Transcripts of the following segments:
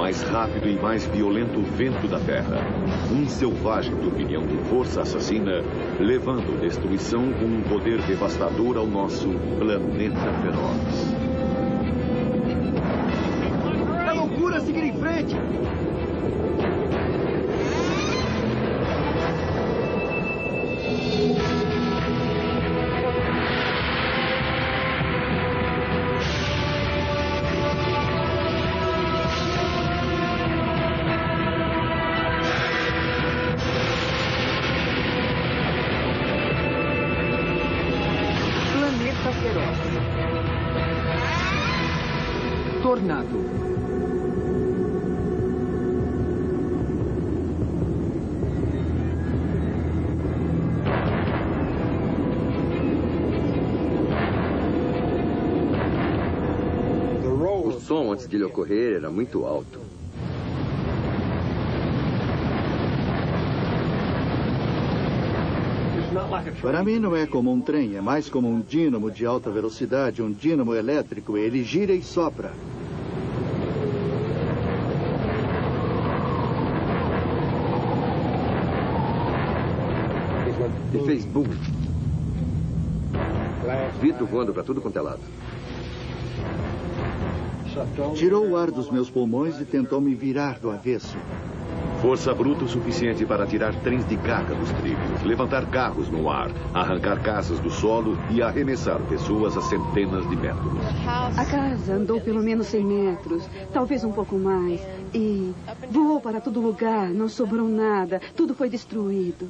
mais rápido e mais violento vento da Terra. Um selvagem turbilhão de força assassina, levando destruição com um poder devastador ao nosso planeta feroz. É loucura seguir em frente! Tornado. O som antes de ele ocorrer era muito alto. Para mim não é como um trem, é mais como um dínamo de alta velocidade, um dínamo elétrico. Ele gira e sopra. E fez boom. Vito voando para tudo quanto é lado. Tirou o ar dos meus pulmões e tentou me virar do avesso. Força bruta o suficiente para tirar trens de carga dos trilhos, levantar carros no ar, arrancar casas do solo e arremessar pessoas a centenas de metros. A casa andou pelo menos 100 metros, talvez um pouco mais, e voou para todo lugar, não sobrou nada, tudo foi destruído.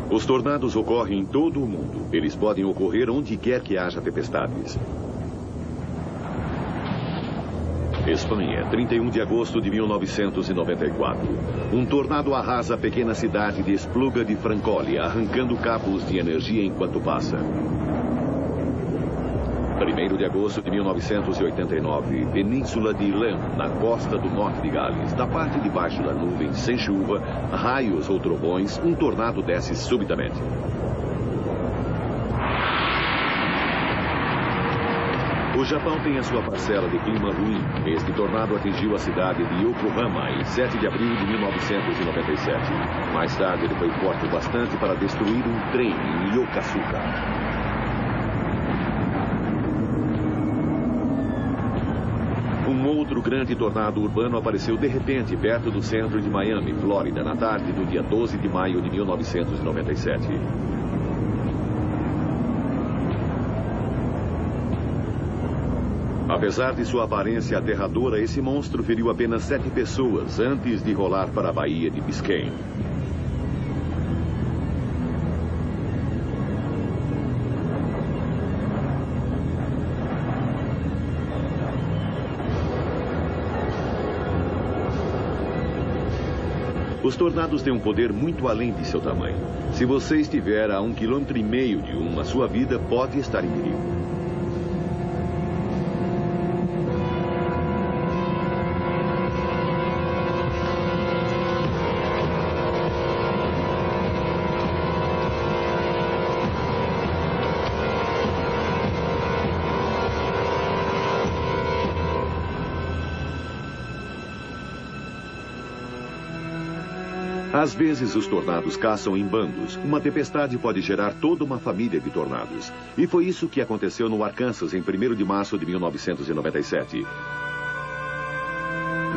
Os tornados ocorrem em todo o mundo. Eles podem ocorrer onde quer que haja tempestades. Espanha, 31 de agosto de 1994. Um tornado arrasa a pequena cidade de Espluga de Francolha, arrancando cabos de energia enquanto passa. 1º de agosto de 1989, Península de Ilan, na costa do norte de Gales. Da parte de baixo da nuvem, sem chuva, raios ou trovões, um tornado desce subitamente. O Japão tem a sua parcela de clima ruim. Este tornado atingiu a cidade de Yokohama em 7 de abril de 1997. Mais tarde, ele foi forte o bastante para destruir um trem em Yokosuka. Um outro grande tornado urbano apareceu de repente perto do centro de Miami, Flórida, na tarde do dia 12 de maio de 1997. Apesar de sua aparência aterradora, esse monstro feriu apenas 7 pessoas antes de rolar para a Baía de Biscayne. Os tornados têm um poder muito além de seu tamanho. Se você estiver a 1,5 km de um, a sua vida pode estar em perigo. Às vezes, os tornados caçam em bandos. Uma tempestade pode gerar toda uma família de tornados. E foi isso que aconteceu no Arkansas em 1º de março de 1997.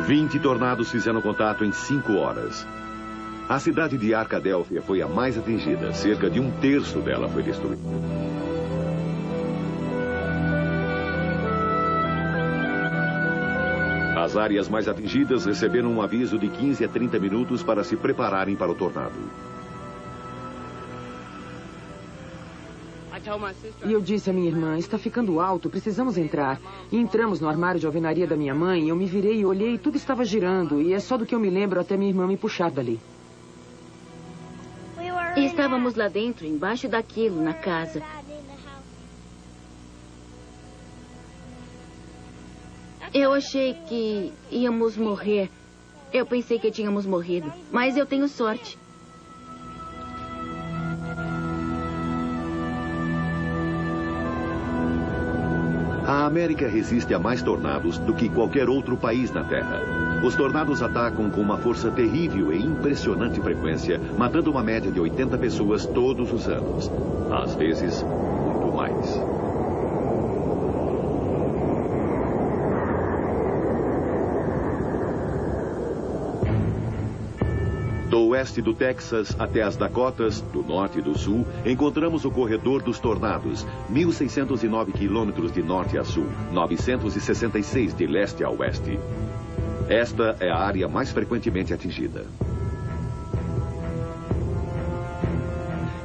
20 tornados fizeram contato em 5 horas. A cidade de Arcadélfia foi a mais atingida. Cerca de 1/3 dela foi destruída. As áreas mais atingidas receberam um aviso de 15 a 30 minutos para se prepararem para o tornado. E eu disse à minha irmã, está ficando alto, precisamos entrar. E entramos no armário de alvenaria da minha mãe, eu me virei e olhei e tudo estava girando. E é só do que eu me lembro até minha irmã me puxar dali. Estávamos lá dentro, embaixo daquilo, na casa. Eu achei que íamos morrer. Eu pensei que tínhamos morrido. Mas eu tenho sorte. A América resiste a mais tornados do que qualquer outro país na Terra. Os tornados atacam com uma força terrível e impressionante frequência, matando uma média de 80 pessoas todos os anos. Às vezes, muito mais. Do oeste do Texas até as Dakotas, do norte e do sul, encontramos o corredor dos tornados, 1.609 quilômetros de norte a sul, 966 de leste a oeste. Esta é a área mais frequentemente atingida.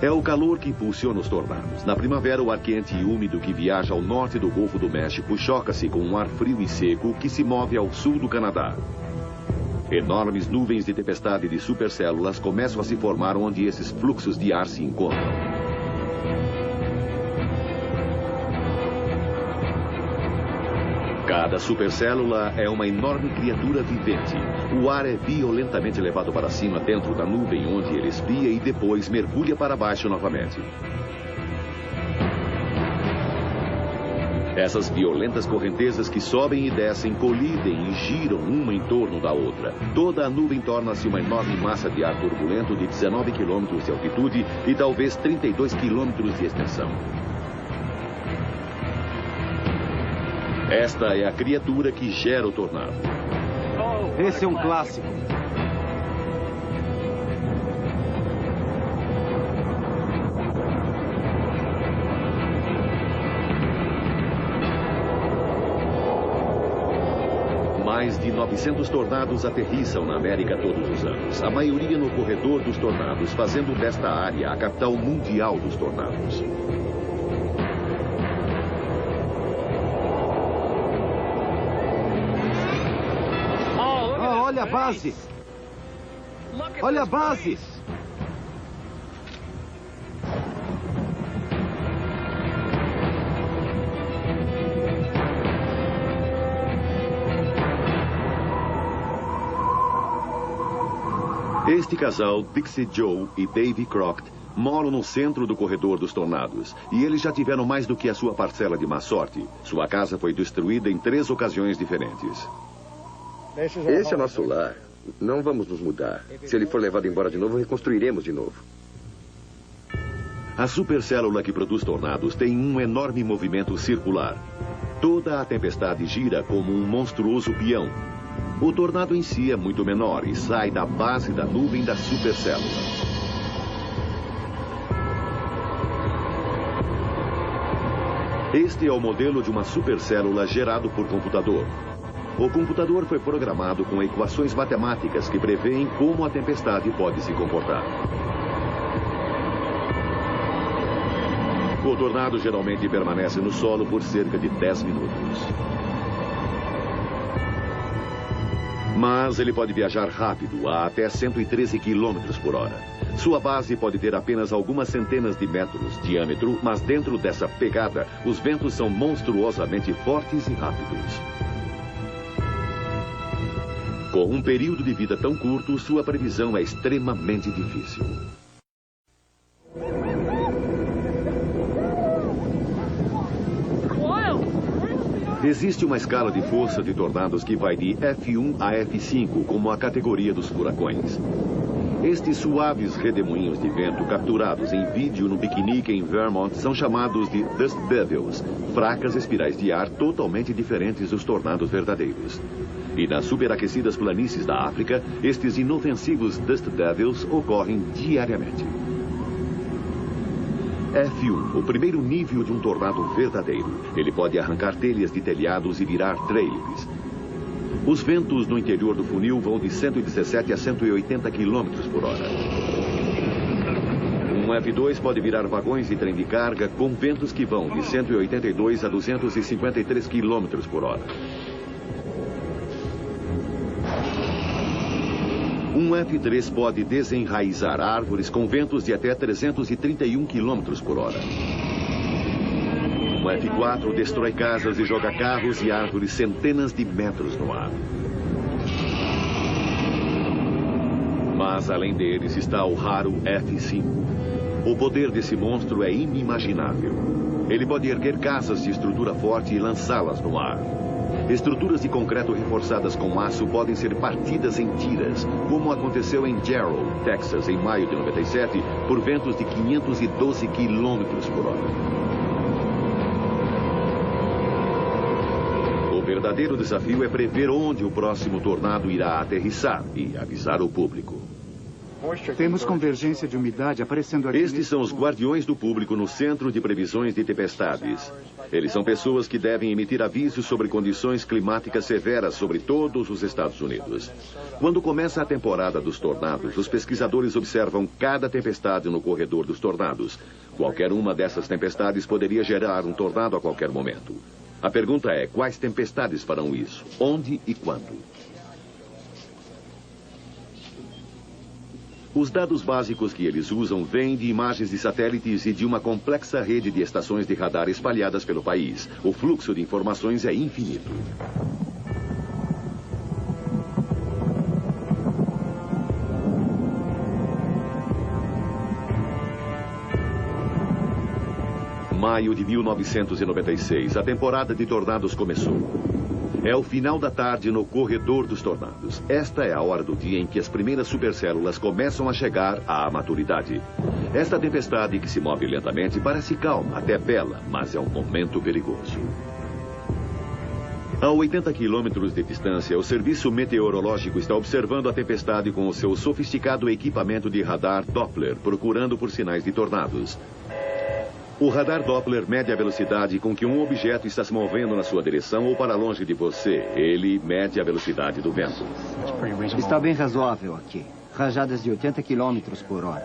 É o calor que impulsiona os tornados. Na primavera, o ar quente e úmido que viaja ao norte do Golfo do México choca-se com um ar frio e seco que se move ao sul do Canadá. Enormes nuvens de tempestade de supercélulas começam a se formar onde esses fluxos de ar se encontram. Cada supercélula é uma enorme criatura vivente. O ar é violentamente levado para cima dentro da nuvem, onde ele esfria e depois mergulha para baixo novamente. Essas violentas correntezas que sobem e descem, colidem e giram uma em torno da outra. Toda a nuvem torna-se uma enorme massa de ar turbulento de 19 quilômetros de altitude e talvez 32 quilômetros de extensão. Esta é a criatura que gera o tornado. Esse é um clássico. Mais de 900 tornados aterrissam na América todos os anos. A maioria no corredor dos tornados, fazendo desta área a capital mundial dos tornados. Olha a base! Olha a base! Este casal, Dixie Joe e Davy Crockett, moram no centro do corredor dos tornados. E eles já tiveram mais do que a sua parcela de má sorte. Sua casa foi destruída em 3 ocasiões diferentes. Esse é nosso lar. Não vamos nos mudar. Se ele for levado embora de novo, reconstruiremos de novo. A supercélula que produz tornados tem um enorme movimento circular. Toda a tempestade gira como um monstruoso peão. O tornado em si é muito menor e sai da base da nuvem da supercélula. Este é o modelo de uma supercélula gerado por computador. O computador foi programado com equações matemáticas que prevêem como a tempestade pode se comportar. O tornado geralmente permanece no solo por cerca de 10 minutos. Mas ele pode viajar rápido, a até 113 km por hora. Sua base pode ter apenas algumas centenas de metros de diâmetro, mas dentro dessa pegada, os ventos são monstruosamente fortes e rápidos. Com um período de vida tão curto, sua previsão é extremamente difícil. Existe uma escala de força de tornados que vai de F1 a F5, como a categoria dos furacões. Estes suaves redemoinhos de vento capturados em vídeo no piquenique em Vermont são chamados de Dust Devils, fracas espirais de ar totalmente diferentes dos tornados verdadeiros. E nas superaquecidas planícies da África, estes inofensivos Dust Devils ocorrem diariamente. F1, o primeiro nível de um tornado verdadeiro. Ele pode arrancar telhas de telhados e virar trailers. Os ventos no interior do funil vão de 117 a 180 km por hora. Um F-2 pode virar vagões de trem de carga com ventos que vão de 182 a 253 km por hora. Um F-3 pode desenraizar árvores com ventos de até 331 km por hora. Um F-4 destrói casas e joga carros e árvores centenas de metros no ar. Mas, além deles, está o raro F-5. O poder desse monstro é inimaginável. Ele pode erguer casas de estrutura forte e lançá-las no ar. Estruturas de concreto reforçadas com aço podem ser partidas em tiras, como aconteceu em Jarrow, Texas, em maio de 97, por ventos de 512 km por hora. O verdadeiro desafio é prever onde o próximo tornado irá aterrissar e avisar o público. Temos convergência de umidade aparecendo aqui. Estes são os guardiões do público no Centro de Previsões de Tempestades. Eles são pessoas que devem emitir avisos sobre condições climáticas severas sobre todos os Estados Unidos. Quando começa a temporada dos tornados, os pesquisadores observam cada tempestade no corredor dos tornados. Qualquer uma dessas tempestades poderia gerar um tornado a qualquer momento. A pergunta é, quais tempestades farão isso? Onde e quando? Os dados básicos que eles usam vêm de imagens de satélites e de uma complexa rede de estações de radar espalhadas pelo país. O fluxo de informações é infinito. Maio de 1996, a temporada de tornados começou. É o final da tarde no corredor dos tornados. Esta é a hora do dia em que as primeiras supercélulas começam a chegar à maturidade. Esta tempestade, que se move lentamente, parece calma, até bela, mas é um momento perigoso. A 80 quilômetros de distância, o Serviço Meteorológico está observando a tempestade com o seu sofisticado equipamento de radar Doppler, procurando por sinais de tornados. O radar Doppler mede a velocidade com que um objeto está se movendo na sua direção ou para longe de você. Ele mede a velocidade do vento. Está bem razoável aqui. Rajadas de 80 km por hora.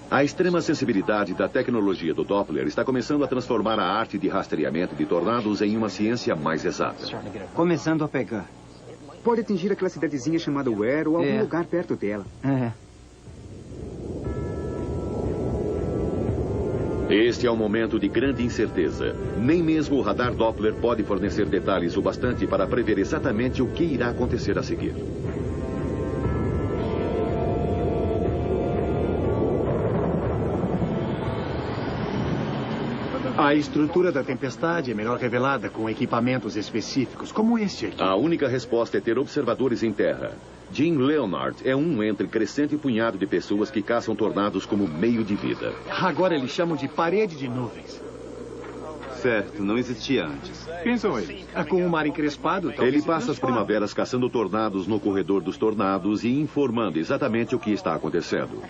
A extrema sensibilidade da tecnologia do Doppler está começando a transformar a arte de rastreamento de tornados em uma ciência mais exata. Começando a pegar. Pode atingir aquela cidadezinha chamada Ware ou algum lugar perto dela. Este é um momento de grande incerteza. Nem mesmo o radar Doppler pode fornecer detalhes o bastante para prever exatamente o que irá acontecer a seguir. A estrutura da tempestade é melhor revelada com equipamentos específicos, como este aqui. A única resposta é ter observadores em terra. Jim Leonard é um entre crescente punhado de pessoas que caçam tornados como meio de vida. Agora eles chamam de parede de nuvens. Certo, não existia antes. Quem são eles? Com o mar encrespado, talvez. Ele passa as primaveras caçando tornados no corredor dos tornados e informando exatamente o que está acontecendo.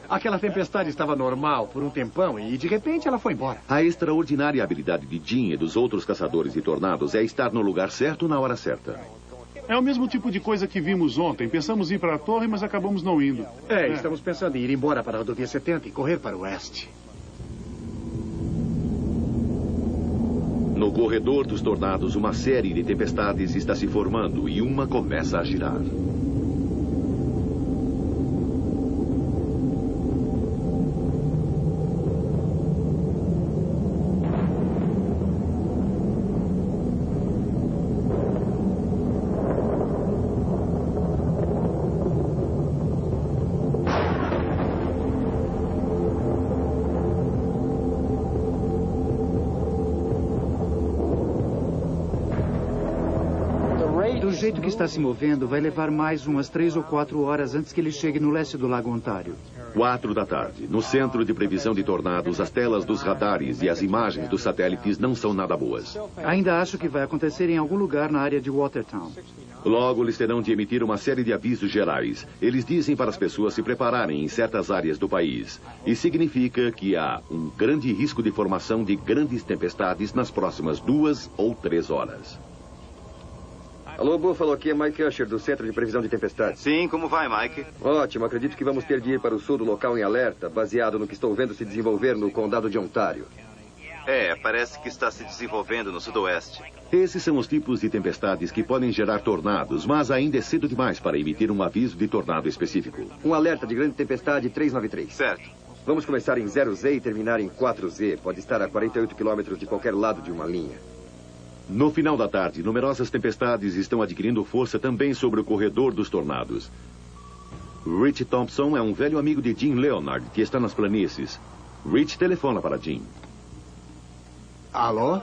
Aquela tempestade estava normal por um tempão e, de repente, ela foi embora. A extraordinária habilidade de Jim e dos outros caçadores de tornados é estar no lugar certo na hora certa. É o mesmo tipo de coisa que vimos ontem. Pensamos em ir para a torre, mas acabamos não indo. Estamos pensando em ir embora para a rodovia 70 e correr para o oeste. No corredor dos tornados, uma série de tempestades está se formando e uma começa a girar. Do jeito que está se movendo, vai levar mais umas 3 ou 4 horas antes que ele chegue no leste do Lago Ontário. 4 da tarde. No Centro de Previsão de Tornados, as telas dos radares e as imagens dos satélites não são nada boas. Ainda acho que vai acontecer em algum lugar na área de Watertown. Logo, eles terão de emitir uma série de avisos gerais. Eles dizem para as pessoas se prepararem em certas áreas do país. E significa que há um grande risco de formação de grandes tempestades nas próximas 2 ou 3 horas. Alô, Buffalo, aqui é Mike Usher, do Centro de Previsão de Tempestades. Sim, como vai, Mike? Ótimo, acredito que vamos ter de ir para o sul do local em alerta, baseado no que estou vendo se desenvolver no condado de Ontário. Parece que está se desenvolvendo no sudoeste. Esses são os tipos de tempestades que podem gerar tornados, mas ainda é cedo demais para emitir um aviso de tornado específico. Um alerta de grande tempestade 393. Certo. Vamos começar em 0Z e terminar em 4Z. Pode estar a 48 quilômetros de qualquer lado de uma linha. No final da tarde, numerosas tempestades estão adquirindo força também sobre o corredor dos tornados. Rich Thompson é um velho amigo de Jim Leonard, que está nas planícies. Rich telefona para Jim. Alô?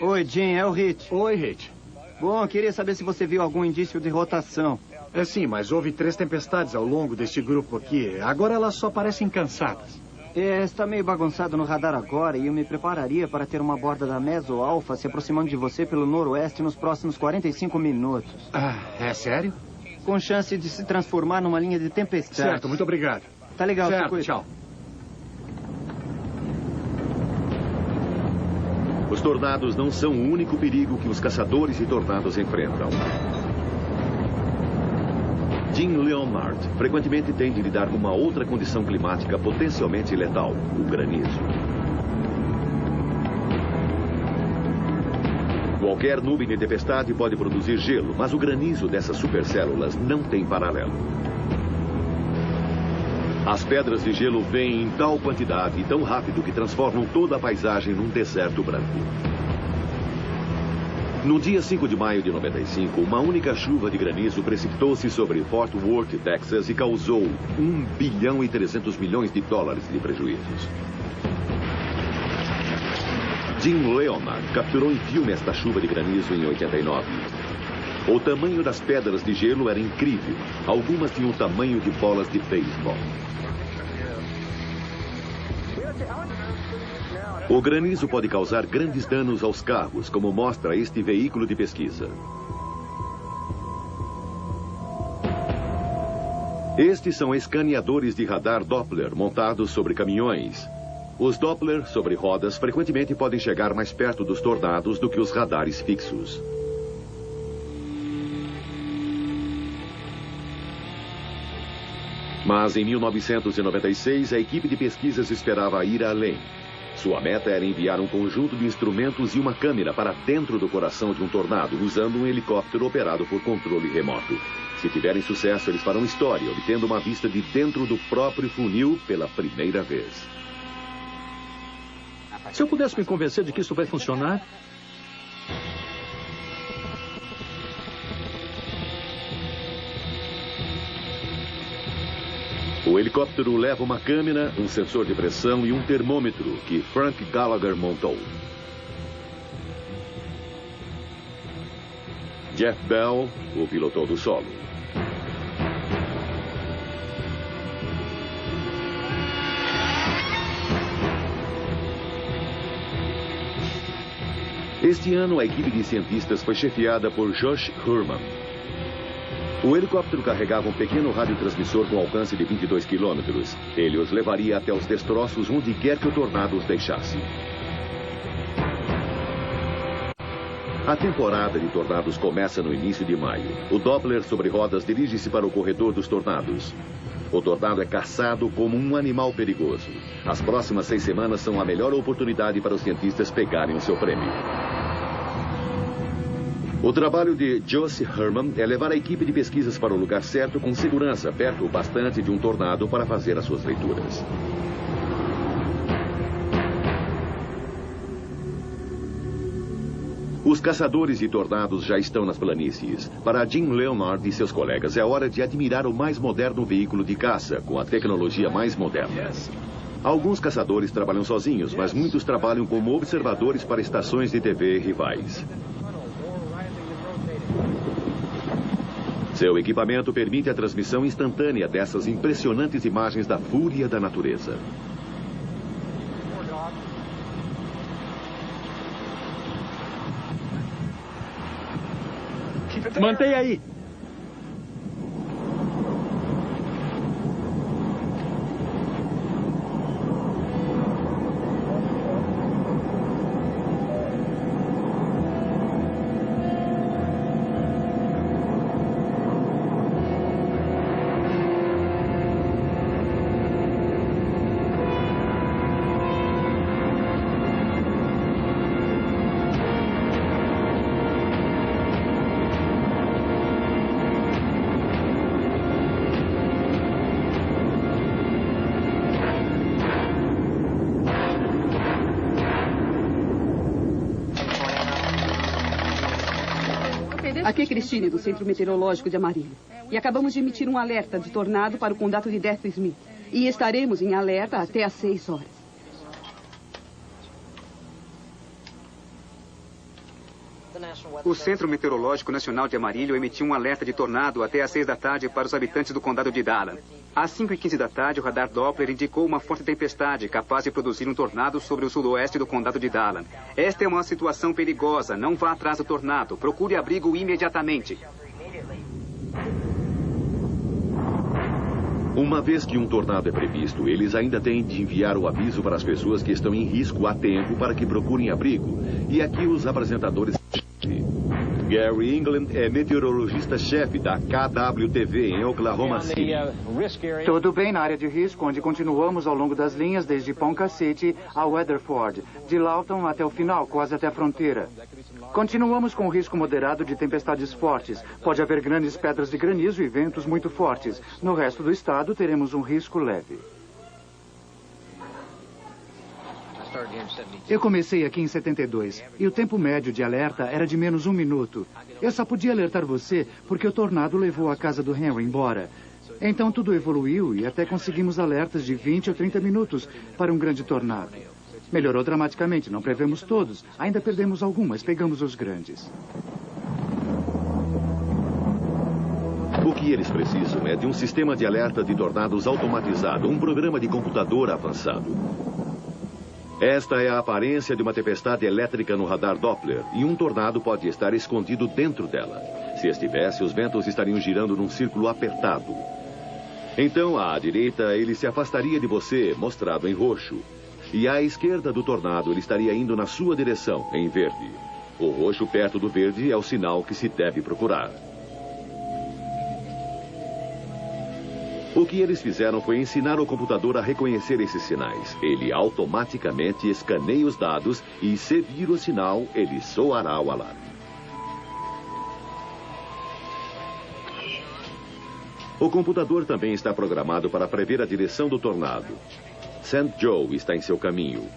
Oi, Jim, é o Rich. Oi, Rich. Bom, queria saber se você viu algum indício de rotação. Sim, mas houve 3 tempestades ao longo deste grupo aqui. Agora elas só parecem cansadas. Está meio bagunçado no radar agora e eu me prepararia para ter uma borda da Meso Alpha se aproximando de você pelo noroeste nos próximos 45 minutos. É sério? Com chance de se transformar numa linha de tempestade. Certo, muito obrigado. Tá legal, certo, tchau. Os tornados não são o único perigo que os caçadores de tornados enfrentam. Jim Leonard frequentemente tem de lidar com uma outra condição climática potencialmente letal, o granizo. Qualquer nuvem de tempestade pode produzir gelo, mas o granizo dessas supercélulas não tem paralelo. As pedras de gelo vêm em tal quantidade e tão rápido que transformam toda a paisagem num deserto branco. No dia 5 de maio de 95, uma única chuva de granizo precipitou-se sobre Fort Worth, Texas, e causou $1 bilhão e 300 milhões de prejuízos. Jim Leonard capturou em filme esta chuva de granizo em 89. O tamanho das pedras de gelo era incrível. Algumas tinham o tamanho de bolas de beisebol. O granizo pode causar grandes danos aos carros, como mostra este veículo de pesquisa. Estes são escaneadores de radar Doppler montados sobre caminhões. Os Doppler sobre rodas frequentemente podem chegar mais perto dos tornados do que os radares fixos. Mas em 1996, a equipe de pesquisas esperava ir além. Sua meta era enviar um conjunto de instrumentos e uma câmera para dentro do coração de um tornado, usando um helicóptero operado por controle remoto. Se tiverem sucesso, eles farão história, obtendo uma vista de dentro do próprio funil pela primeira vez. Se eu pudesse me convencer de que isso vai funcionar... O helicóptero leva uma câmera, um sensor de pressão e um termômetro que Frank Gallagher montou. Jeff Bell o pilotou do solo. Este ano, a equipe de cientistas foi chefiada por Josh Herman. O helicóptero carregava um pequeno radiotransmissor com alcance de 22 quilômetros. Ele os levaria até os destroços onde quer que o tornado os deixasse. A temporada de tornados começa no início de maio. O Doppler sobre rodas dirige-se para o corredor dos tornados. O tornado é caçado como um animal perigoso. As próximas 6 semanas são a melhor oportunidade para os cientistas pegarem o seu prêmio. O trabalho de Josh Herman é levar a equipe de pesquisas para o lugar certo com segurança, perto o bastante de um tornado para fazer as suas leituras. Os caçadores de tornados já estão nas planícies. Para Jim Leonard e seus colegas, é hora de admirar o mais moderno veículo de caça, com a tecnologia mais moderna. Alguns caçadores trabalham sozinhos, mas muitos trabalham como observadores para estações de TV rivais. Seu equipamento permite a transmissão instantânea dessas impressionantes imagens da fúria da natureza. Mantenha aí. Aqui é Christine, do Centro Meteorológico de Amarillo. E acabamos de emitir um alerta de tornado para o condado de Death Smith. E estaremos em alerta até às 6 horas. O Centro Meteorológico Nacional de Amarillo emitiu um alerta de tornado até às 6 da tarde para os habitantes do condado de Dallas. Às 5h15 da tarde, o radar Doppler indicou uma forte tempestade capaz de produzir um tornado sobre o sudoeste do condado de Dallas. Esta é uma situação perigosa. Não vá atrás do tornado. Procure abrigo imediatamente. Uma vez que um tornado é previsto, eles ainda têm de enviar o aviso para as pessoas que estão em risco a tempo para que procurem abrigo. E aqui os apresentadores... Gary England é meteorologista-chefe da KWTV em Oklahoma City. Tudo bem na área de risco, onde continuamos ao longo das linhas desde Ponca City a Weatherford, de Lawton até o final, quase até a fronteira. Continuamos com risco moderado de tempestades fortes. Pode haver grandes pedras de granizo e ventos muito fortes. No resto do estado, teremos um risco leve. Eu comecei aqui em 72 e o tempo médio de alerta era de menos 1 minuto. Eu só podia alertar você porque o tornado levou a casa do Henry embora. Então tudo evoluiu e até conseguimos alertas de 20 ou 30 minutos para um grande tornado. Melhorou dramaticamente, não prevemos todos. Ainda perdemos algumas, pegamos os grandes. O que eles precisam é de um sistema de alerta de tornados automatizado, um programa de computador avançado. Esta é a aparência de uma tempestade elétrica no radar Doppler, e um tornado pode estar escondido dentro dela. Se estivesse, os ventos estariam girando num círculo apertado. Então, à direita, ele se afastaria de você, mostrado em roxo. E à esquerda do tornado, ele estaria indo na sua direção, em verde. O roxo perto do verde é o sinal que se deve procurar. O que eles fizeram foi ensinar o computador a reconhecer esses sinais. Ele automaticamente escaneia os dados e, se vir o sinal, ele soará o alarme. O computador também está programado para prever a direção do tornado. St. Joe está em seu caminho.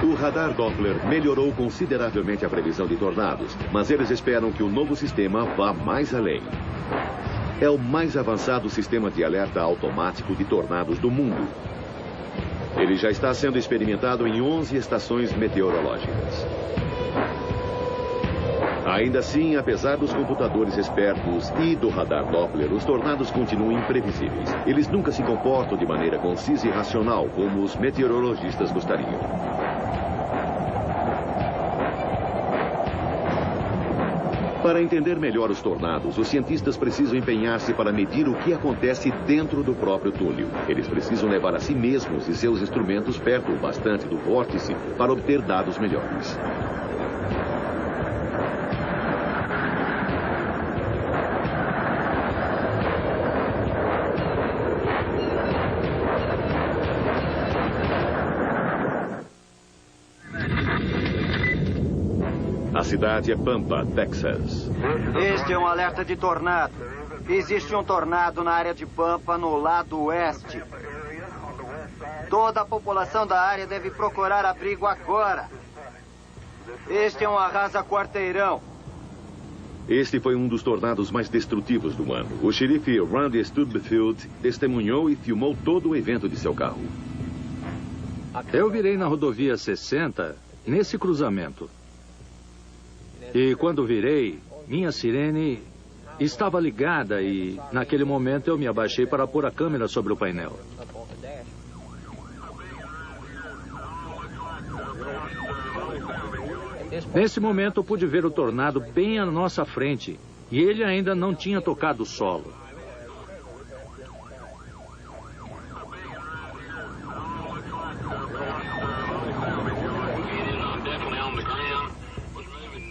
O radar Doppler melhorou consideravelmente a previsão de tornados, mas eles esperam que o novo sistema vá mais além. É o mais avançado sistema de alerta automático de tornados do mundo. Ele já está sendo experimentado em 11 estações meteorológicas. Ainda assim, apesar dos computadores espertos e do radar Doppler, os tornados continuam imprevisíveis. Eles nunca se comportam de maneira concisa e racional, como os meteorologistas gostariam. Para entender melhor os tornados, os cientistas precisam empenhar-se para medir o que acontece dentro do próprio túnel. Eles precisam levar a si mesmos e seus instrumentos perto bastante do vórtice para obter dados melhores. A cidade é Pampa, Texas. Este é um alerta de tornado. Existe um tornado na área de Pampa, no lado oeste. Toda a população da área deve procurar abrigo agora. Este é um arrasa-quarteirão. Este foi um dos tornados mais destrutivos do ano. O xerife Randy Stubblefield testemunhou e filmou todo o evento de seu carro. Eu virei na rodovia 60, nesse cruzamento. E quando virei, minha sirene estava ligada e, naquele momento, eu me abaixei para pôr a câmera sobre o painel. Nesse momento, eu pude ver o tornado bem à nossa frente e ele ainda não tinha tocado o solo.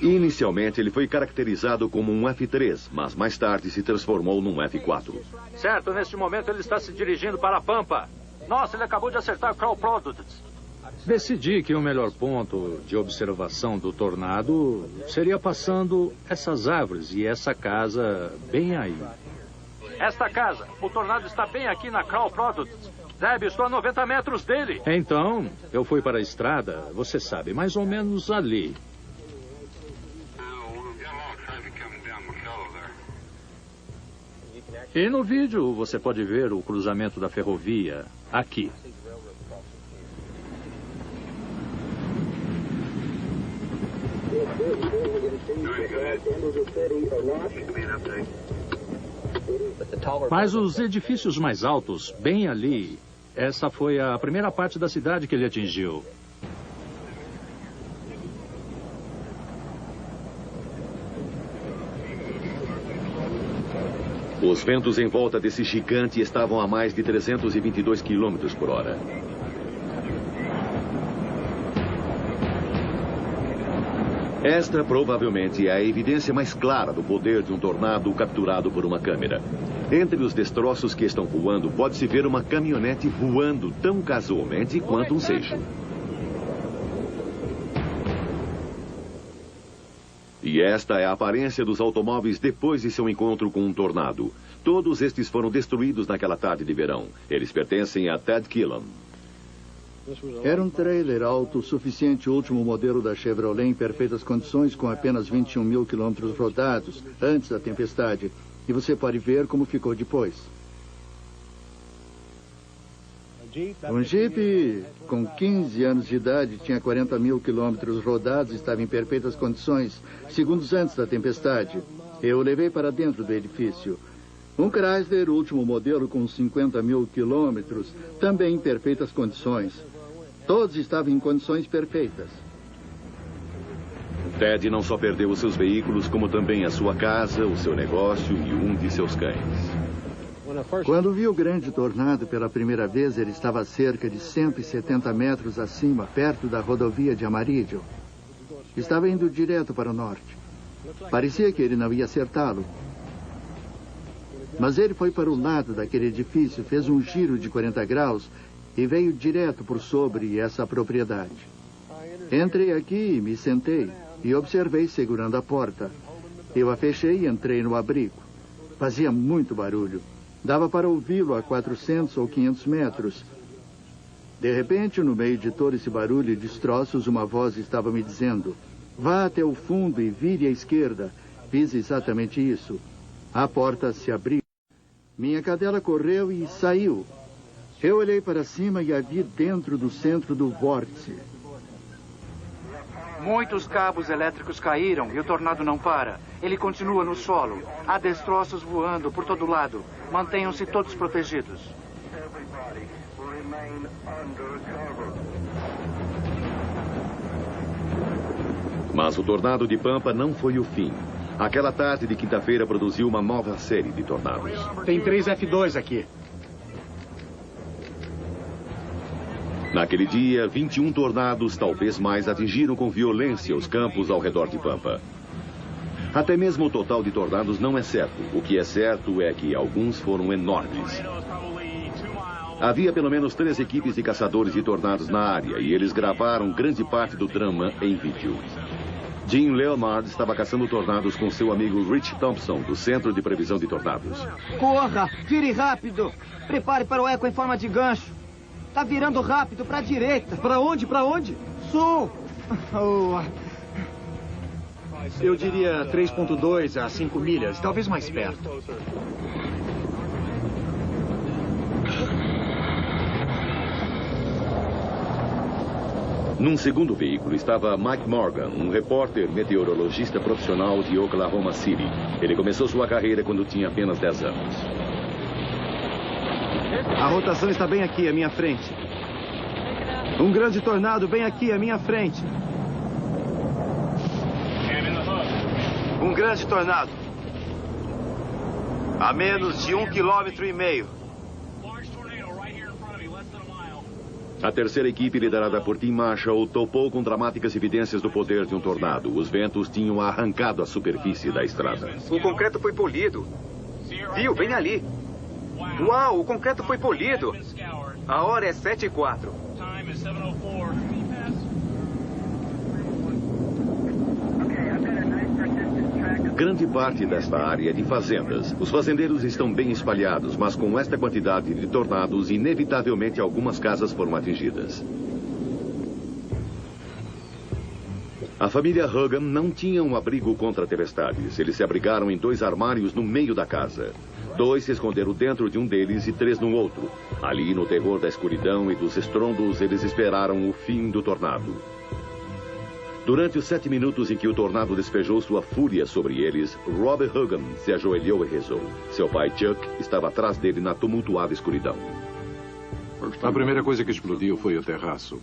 Inicialmente, ele foi caracterizado como um F3, mas mais tarde se transformou num F4. Certo, neste momento ele está se dirigindo para a Pampa. Nossa, ele acabou de acertar Crow Products. Decidi que o melhor ponto de observação do tornado seria passando essas árvores e essa casa bem aí. Esta casa, o tornado está bem aqui na Crow Products. Deb, estou a 90 metros dele. Então, eu fui para a estrada, você sabe, mais ou menos ali. E no vídeo você pode ver o cruzamento da ferrovia aqui. Mas os edifícios mais altos, bem ali, essa foi a primeira parte da cidade que ele atingiu. Os ventos em volta desse gigante estavam a mais de 322 quilômetros por hora. Esta provavelmente é a evidência mais clara do poder de um tornado capturado por uma câmera. Entre os destroços que estão voando, pode-se ver uma caminhonete voando tão casualmente quanto um seixo. E esta é a aparência dos automóveis depois de seu encontro com um tornado. Todos estes foram destruídos naquela tarde de verão. Eles pertencem a Ted Killam. Era um trailer autossuficiente, último modelo da Chevrolet, em perfeitas condições, com apenas 21 mil quilômetros rodados antes da tempestade. E você pode ver como ficou depois. Um Jeep com 15 anos de idade, tinha 40 mil quilômetros rodados, estava em perfeitas condições, segundos antes da tempestade. Eu o levei para dentro do edifício. Um Chrysler, último modelo, com 50 mil quilômetros, também em perfeitas condições. Todos estavam em condições perfeitas. Ted não só perdeu os seus veículos, como também a sua casa, o seu negócio e um de seus cães. Quando vi o grande tornado pela primeira vez, ele estava a cerca de 170 metros acima, perto da rodovia de Amarillo. Estava indo direto para o norte. Parecia que ele não ia acertá-lo. Mas ele foi para o lado daquele edifício, fez um giro de 40 graus e veio direto por sobre essa propriedade. Entrei aqui e me sentei e observei segurando a porta. Eu a fechei e entrei no abrigo. Fazia muito barulho. Dava para ouvi-lo a 400 ou 500 metros. De repente, no meio de todo esse barulho e destroços, uma voz estava me dizendo: vá até o fundo e vire à esquerda. Fiz exatamente isso. A porta se abriu. Minha cadela correu e saiu. Eu olhei para cima e a vi dentro do centro do vórtice. Muitos cabos elétricos caíram e o tornado não para. Ele continua no solo. Há destroços voando por todo lado. Mantenham-se todos protegidos. Mas o tornado de Pampa não foi o fim. Aquela tarde de quinta-feira produziu uma nova série de tornados. Tem 3 F2 aqui. Naquele dia, 21 tornados, talvez mais, atingiram com violência os campos ao redor de Pampa. Até mesmo o total de tornados não é certo. O que é certo é que alguns foram enormes. Havia pelo menos 3 equipes de caçadores de tornados na área e eles gravaram grande parte do drama em vídeo. Jim Leonard estava caçando tornados com seu amigo Rich Thompson, do Centro de Previsão de Tornados. Corra! Vire rápido! Prepare para o eco em forma de gancho. Tá virando rápido para a direita. Para onde? Para onde? Sul! Oh. Eu diria 3.2 a 5 milhas, talvez mais perto. Num segundo veículo estava Mike Morgan, um repórter meteorologista profissional de Oklahoma City. Ele começou sua carreira quando tinha apenas 10 anos. A rotação está bem aqui à minha frente. Um grande tornado bem aqui à minha frente. Um grande tornado. A menos de 1,5 km. A terceira equipe, liderada por Tim Marshall, topou com dramáticas evidências do poder de um tornado. Os ventos tinham arrancado a superfície da estrada. O concreto foi polido. Viu? Bem ali. Uau, o concreto foi polido. A hora é 7:04. Grande parte desta área é de fazendas. Os fazendeiros estão bem espalhados, mas com esta quantidade de tornados, inevitavelmente algumas casas foram atingidas. A família Hogan não tinha um abrigo contra tempestades. Eles se abrigaram em 2 armários no meio da casa. 2 se esconderam dentro de um deles e 3 no outro. Ali, no terror da escuridão e dos estrondos, eles esperaram o fim do tornado. Durante os 7 minutos em que o tornado despejou sua fúria sobre eles, Robert Hogan se ajoelhou e rezou. Seu pai, Chuck, estava atrás dele na tumultuada escuridão. A primeira coisa que explodiu foi o terraço.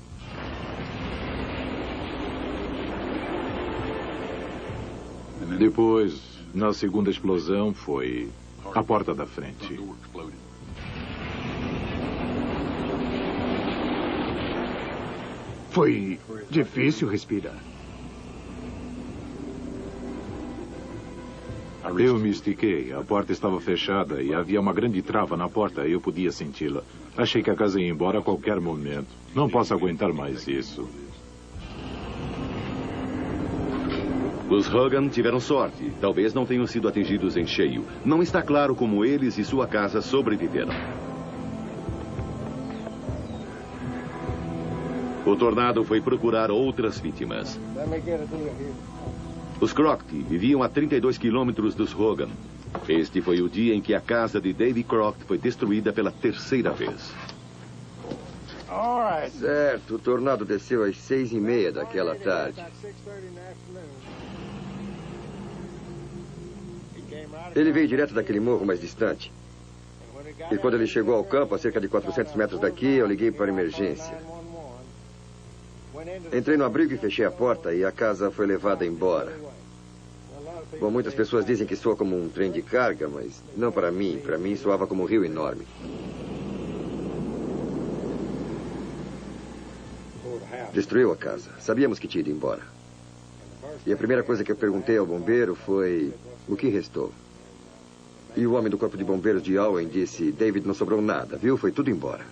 Depois, na segunda explosão, foi a porta da frente. Foi difícil respirar. Eu me estiquei. A porta estava fechada e havia uma grande trava na porta. Eu podia senti-la. Achei que a casa ia embora a qualquer momento. Não posso aguentar mais isso. Os Hogan tiveram sorte. Talvez não tenham sido atingidos em cheio. Não está claro como eles e sua casa sobreviveram. O tornado foi procurar outras vítimas. Os Crockett viviam a 32 quilômetros dos Hogan. Este foi o dia em que a casa de Davy Crockett foi destruída pela 3ª vez. Certo, o tornado desceu às 6h30 daquela tarde. Ele veio direto daquele morro mais distante. E quando ele chegou ao campo, a cerca de 400 metros daqui, eu liguei para a emergência. Entrei no abrigo e fechei a porta e a casa foi levada embora. Bom, muitas pessoas dizem que soa como um trem de carga, mas não para mim. Para mim, soava como um rio enorme. Destruiu a casa. Sabíamos que tinha ido embora. E a primeira coisa que eu perguntei ao bombeiro foi o que restou. E o homem do corpo de bombeiros de Owen disse: David, não sobrou nada, viu? Foi tudo embora.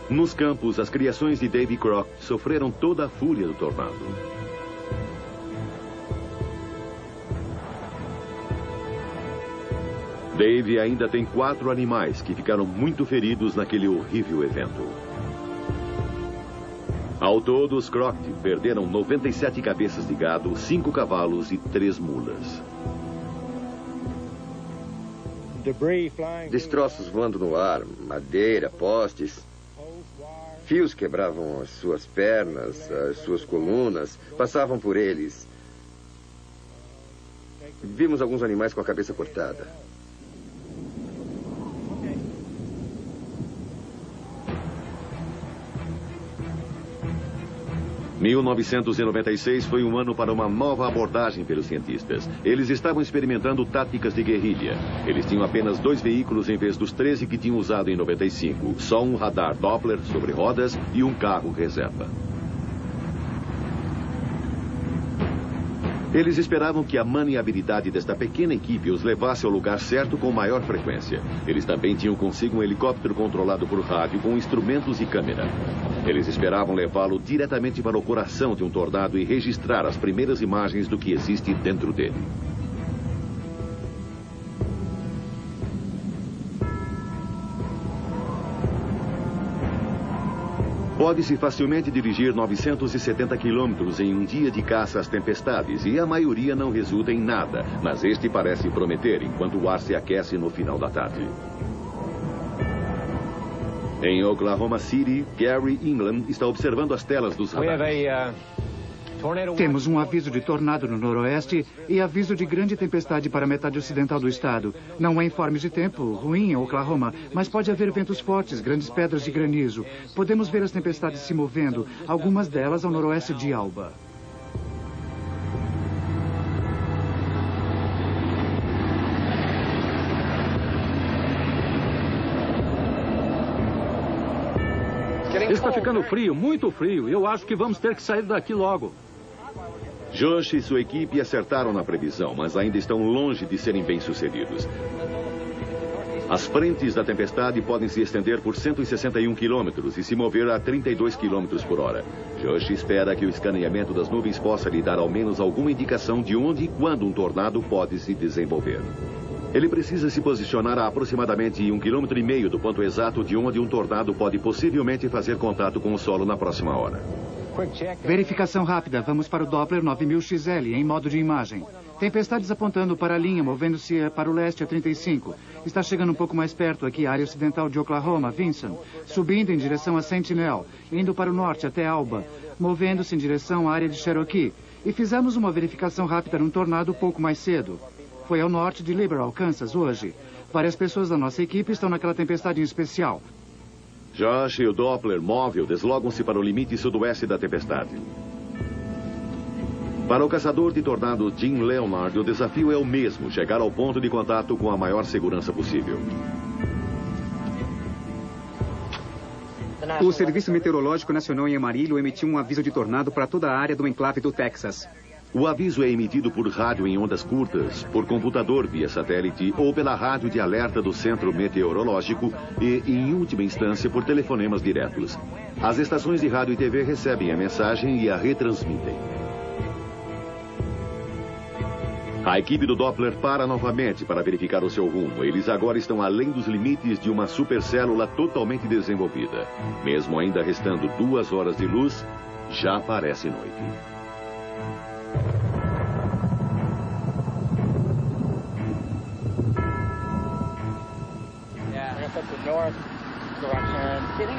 Nos campos, as criações de Davy Crockett sofreram toda a fúria do tornado. Davy ainda tem 4 animais que ficaram muito feridos naquele horrível evento. Ao todo, os Crockett perderam 97 cabeças de gado, 5 cavalos e 3 mulas. Destroços voando no ar, madeira, postes. Fios quebravam as suas pernas, as suas colunas, passavam por eles. Vimos alguns animais com a cabeça cortada. Em 1996 foi um ano para uma nova abordagem pelos cientistas. Eles estavam experimentando táticas de guerrilha. Eles tinham apenas 2 veículos em vez dos 13 que tinham usado em 95. Só um radar Doppler sobre rodas e um carro reserva. Eles esperavam que a maniabilidade desta pequena equipe os levasse ao lugar certo com maior frequência. Eles também tinham consigo um helicóptero controlado por rádio com instrumentos e câmera. Eles esperavam levá-lo diretamente para o coração de um tornado e registrar as primeiras imagens do que existe dentro dele. Pode-se facilmente dirigir 970 quilômetros em um dia de caça às tempestades e a maioria não resulta em nada, mas este parece prometer enquanto o ar se aquece no final da tarde. Em Oklahoma City, Gary England está observando as telas dos radares. Temos um aviso de tornado no noroeste e aviso de grande tempestade para a metade ocidental do estado. Não há informes de tempo ruim em Oklahoma, mas pode haver ventos fortes, grandes pedras de granizo. Podemos ver as tempestades se movendo, algumas delas ao noroeste de Alba. Está ficando frio, muito frio. Eu acho que vamos ter que sair daqui logo. Josh e sua equipe acertaram na previsão, mas ainda estão longe de serem bem-sucedidos. As frentes da tempestade podem se estender por 161 quilômetros e se mover a 32 quilômetros por hora. Josh espera que o escaneamento das nuvens possa lhe dar ao menos alguma indicação de onde e quando um tornado pode se desenvolver. Ele precisa se posicionar a aproximadamente 1,5 km do ponto exato de onde um tornado pode possivelmente fazer contato com o solo na próxima hora. Verificação rápida. Vamos para o Doppler 9000 XL, em modo de imagem. Tempestades apontando para a linha, movendo-se para o leste a 35. Está chegando um pouco mais perto aqui, área ocidental de Oklahoma, Vinson. Subindo em direção a Sentinel, indo para o norte até Alba, movendo-se em direção à área de Cherokee. E fizemos uma verificação rápida num tornado pouco mais cedo. Foi ao norte de Liberal, Kansas, hoje. Várias pessoas da nossa equipe estão naquela tempestade em especial. Josh e o Doppler móvel deslogam-se para o limite sudoeste da tempestade. Para o caçador de tornados Jim Leonard, o desafio é o mesmo, chegar ao ponto de contato com a maior segurança possível. O Serviço Meteorológico Nacional em Amarillo emitiu um aviso de tornado para toda a área do enclave do Texas. O aviso é emitido por rádio em ondas curtas, por computador via satélite ou pela rádio de alerta do Centro Meteorológico e, em última instância, por telefonemas diretos. As estações de rádio e TV recebem a mensagem e a retransmitem. A equipe do Doppler para novamente para verificar o seu rumo. Eles agora estão além dos limites de uma supercélula totalmente desenvolvida. Mesmo ainda restando 2 horas de luz, já parece noite.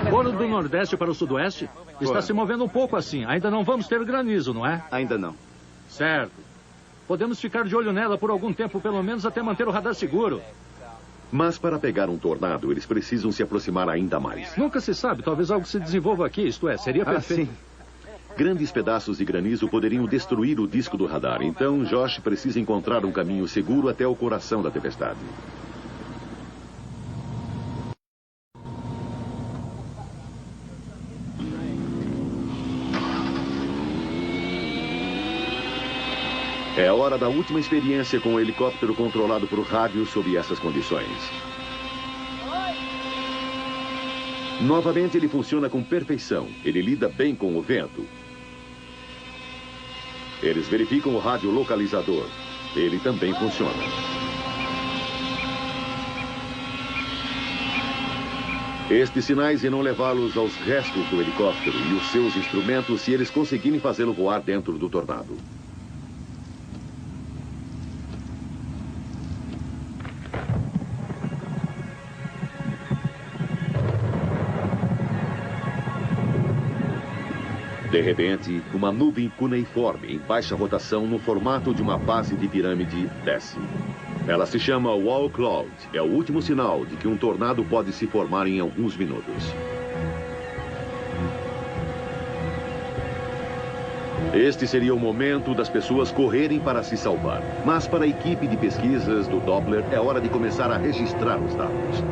Fora do nordeste para o sudoeste? Está se movendo um pouco assim. Ainda não vamos ter granizo, não é? Ainda não. Certo. Podemos ficar de olho nela por algum tempo, pelo menos até manter o radar seguro. Mas para pegar um tornado, eles precisam se aproximar ainda mais. Nunca se sabe. Talvez algo se desenvolva aqui. Isto é, seria perfeito. Sim. Grandes pedaços de granizo poderiam destruir o disco do radar. Então, Josh precisa encontrar um caminho seguro até o coração da tempestade. É a hora da última experiência com o helicóptero controlado por rádio sob essas condições. Novamente ele funciona com perfeição. Ele lida bem com o vento. Eles verificam o rádio localizador. Ele também funciona. Estes sinais irão levá-los aos restos do helicóptero e os seus instrumentos se eles conseguirem fazê-lo voar dentro do tornado. De repente, uma nuvem cuneiforme em baixa rotação no formato de uma base de pirâmide desce. Ela se chama Wall Cloud. É o último sinal de que um tornado pode se formar em alguns minutos. Este seria o momento das pessoas correrem para se salvar. Mas para a equipe de pesquisas do Doppler é hora de começar a registrar os dados.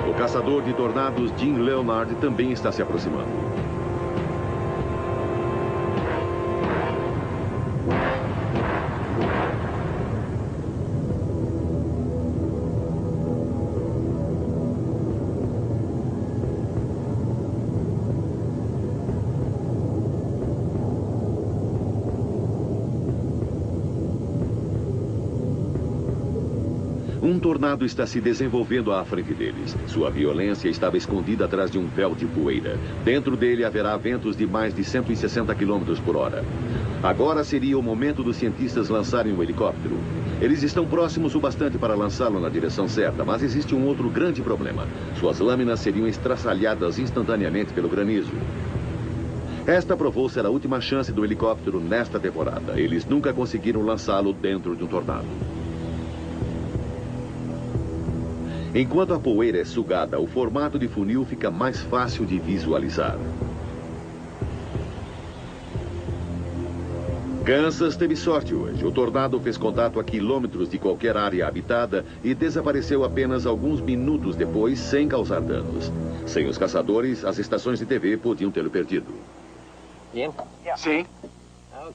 O caçador de tornados Jim Leonard também está se aproximando. Um tornado está se desenvolvendo à frente deles. Sua violência estava escondida atrás de um véu de poeira. Dentro dele haverá ventos de mais de 160 km por hora. Agora seria o momento dos cientistas lançarem o helicóptero. Eles estão próximos o bastante para lançá-lo na direção certa, mas existe um outro grande problema. Suas lâminas seriam estraçalhadas instantaneamente pelo granizo. Esta provou ser a última chance do helicóptero nesta temporada. Eles nunca conseguiram lançá-lo dentro de um tornado. Enquanto a poeira é sugada, o formato de funil fica mais fácil de visualizar. Kansas teve sorte hoje. O tornado fez contato a quilômetros de qualquer área habitada e desapareceu apenas alguns minutos depois, sem causar danos. Sem os caçadores, as estações de TV podiam tê-lo perdido. Sim.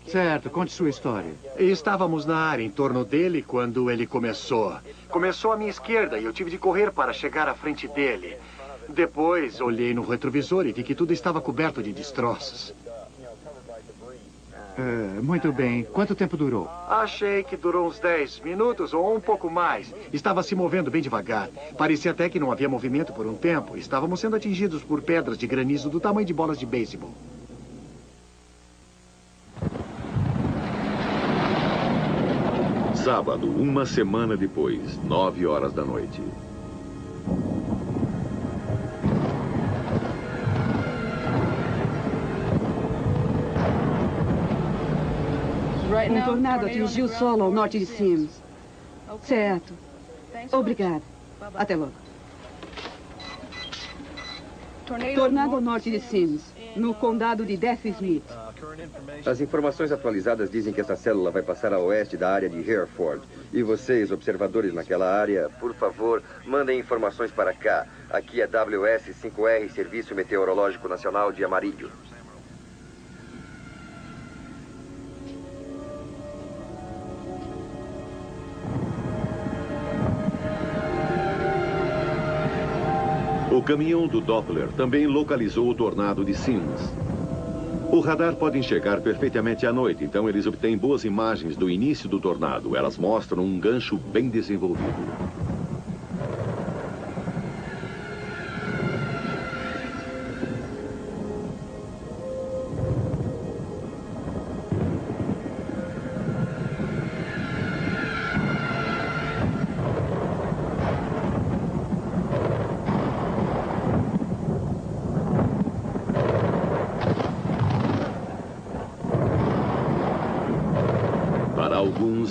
Certo, conte sua história. Estávamos na área em torno dele quando ele começou. Começou à minha esquerda e eu tive de correr para chegar à frente dele. Depois, olhei no retrovisor e vi que tudo estava coberto de destroços. Muito bem. Quanto tempo durou? Achei que durou uns 10 minutos ou um pouco mais. Estava se movendo bem devagar. Parecia até que não havia movimento por um tempo. Estávamos sendo atingidos por pedras de granizo do tamanho de bolas de beisebol. Sábado, uma semana depois, 9 horas da noite. Um tornado atingiu o solo ao norte de Sims. Certo. Obrigada. Até logo. Tornado ao norte de Sims, no condado de Death Smith. As informações atualizadas dizem que essa célula vai passar a oeste da área de Hereford. E vocês, observadores naquela área, por favor, mandem informações para cá. Aqui é WS-5R, Serviço Meteorológico Nacional de Amarillo. O caminhão do Doppler também localizou o tornado de Sims. O radar pode enxergar perfeitamente à noite, então eles obtêm boas imagens do início do tornado. Elas mostram um gancho bem desenvolvido.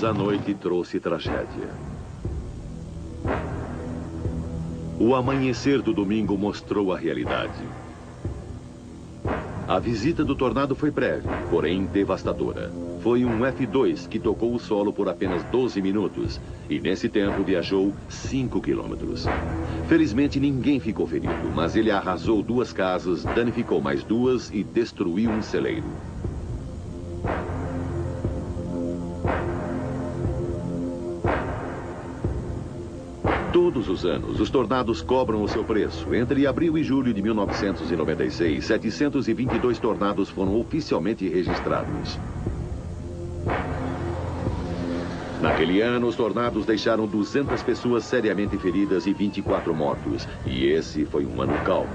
A noite trouxe tragédia. O amanhecer do domingo mostrou a realidade. A visita do tornado foi breve, porém devastadora. Foi um F2 que tocou o solo por apenas 12 minutos e nesse tempo viajou 5 quilômetros. Felizmente ninguém ficou ferido, mas ele arrasou 2 casas, danificou mais 2 e destruiu um celeiro. Todos os anos, os tornados cobram o seu preço. Entre abril e julho de 1996, 722 tornados foram oficialmente registrados. Naquele ano, os tornados deixaram 200 pessoas seriamente feridas e 24 mortos. E esse foi um ano calmo.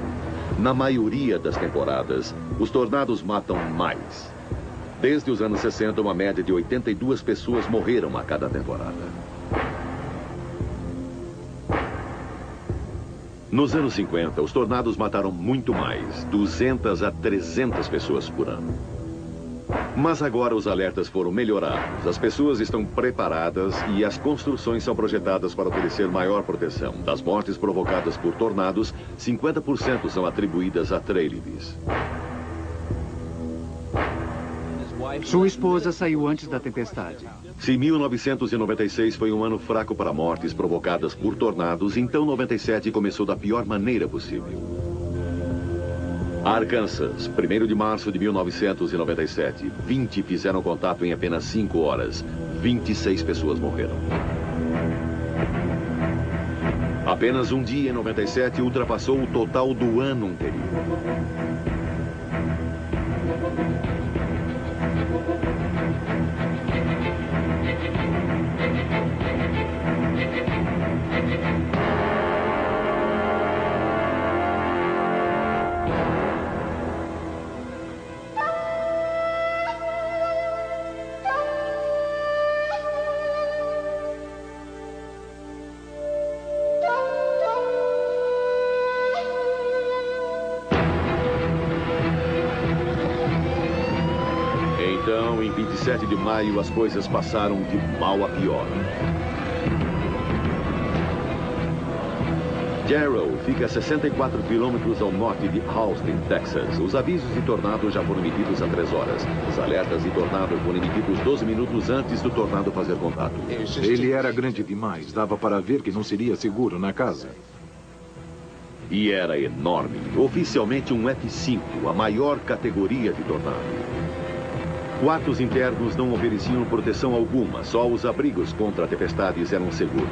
Na maioria das temporadas, os tornados matam mais. Desde os anos 60, uma média de 82 pessoas morreram a cada temporada. Nos anos 50, os tornados mataram muito mais, 200 a 300 pessoas por ano. Mas agora os alertas foram melhorados, as pessoas estão preparadas e as construções são projetadas para oferecer maior proteção. Das mortes provocadas por tornados, 50% são atribuídas a Traileys. Sua esposa saiu antes da tempestade. Se 1996 foi um ano fraco para mortes provocadas por tornados, então 97 começou da pior maneira possível. Arkansas, 1º de março de 1997. 20 fizeram contato em apenas 5 horas. 26 pessoas morreram. Apenas um dia em 97 ultrapassou o total do ano anterior. Então, em 27 de maio, as coisas passaram de mal a pior. Jarrow fica a 64 quilômetros ao norte de Austin, Texas. Os avisos de tornado já foram emitidos há 3 horas. Os alertas de tornado foram emitidos 12 minutos antes do tornado fazer contato. Ele era grande demais. Dava para ver que não seria seguro na casa. E era enorme. Oficialmente um F5, a maior categoria de tornado. Quartos internos não ofereciam proteção alguma. Só os abrigos contra tempestades eram seguros.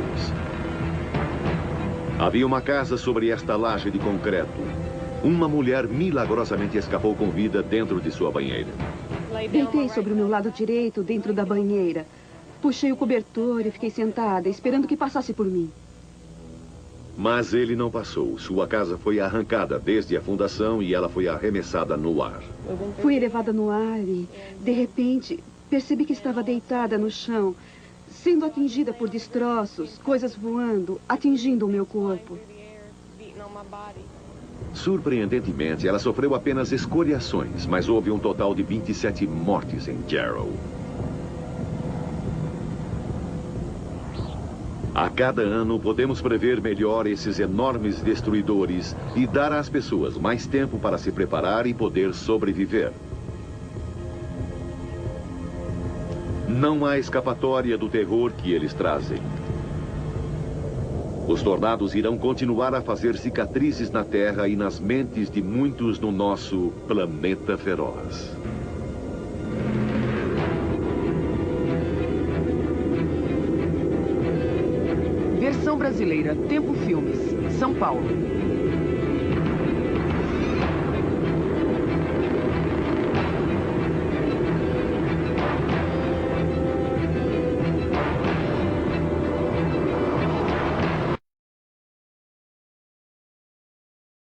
Havia uma casa sobre esta laje de concreto. Uma mulher milagrosamente escapou com vida dentro de sua banheira. Deitei sobre o meu lado direito, dentro da banheira. Puxei o cobertor e fiquei sentada, esperando que passasse por mim. Mas ele não passou. Sua casa foi arrancada desde a fundação e ela foi arremessada no ar. Fui elevada no ar e, de repente, percebi que estava deitada no chão, sendo atingida por destroços, coisas voando, atingindo o meu corpo. Surpreendentemente, ela sofreu apenas escoriações, mas houve um total de 27 mortes em Jarrow. A cada ano, podemos prever melhor esses enormes destruidores e dar às pessoas mais tempo para se preparar e poder sobreviver. Não há escapatória do terror que eles trazem. Os tornados irão continuar a fazer cicatrizes na Terra e nas mentes de muitos no nosso planeta feroz. Versão brasileira, Tempo Filmes, São Paulo.